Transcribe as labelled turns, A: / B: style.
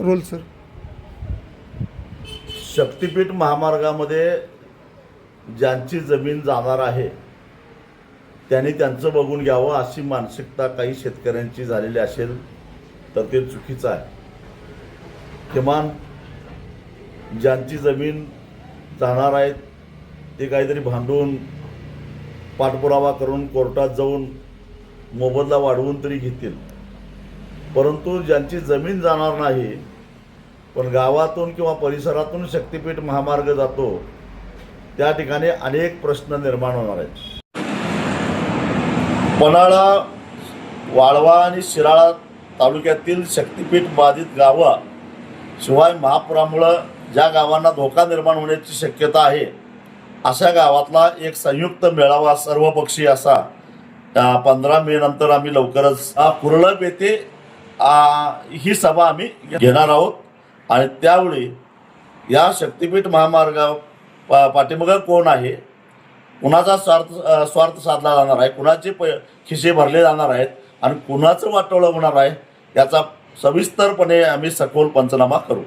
A: Role sir.
B: शक्तिपीठ महामार्गामध्ये ज्यांची जमीन जाणार आहे त्यांनी त्यांचं बघून घ्यावं अशी मानसिकता काही शेतकऱ्यांची झालेली असेल तर ते चुकीचं आहे. किमान ज्यांची जमीन जाणार आहेत ते काहीतरी भांडून पाठपुरावा करून कोर्टात जाऊन मोबदला वाढवून तरी घेतील. परंतु ज्यांची जमीन जाणार नाही पण गावातून किंवा परिसरातून शक्तिपीठ महामार्ग जातो त्या ठिकाणी अनेक प्रश्न निर्माण होणार आहेत. पन्हाळा, वाळवा आणि शिराळा तालुक्यातील शक्तिपीठ बाधित गावं शिवाय महापुरामुळं ज्या गावांना धोका निर्माण होण्याची शक्यता आहे अशा गावातला एक संयुक्त मेळावा सर्वपक्षीय असा 15 मे नंतर आम्ही लवकरच कुरळप येथे ही सभा आम्ही घेणार आहोत. आणि त्यावेळी या शक्तिपीठ महामार्गा पाठीमागे कोण आहे, कुणाचा स्वार्थ साधला जाणार आहे, कुणाचे खिसे भरले जाणार आहेत आणि कुणाचं वाटोळं होणार आहे याचा सविस्तरपणे आम्ही सखोल पंचनामा करू.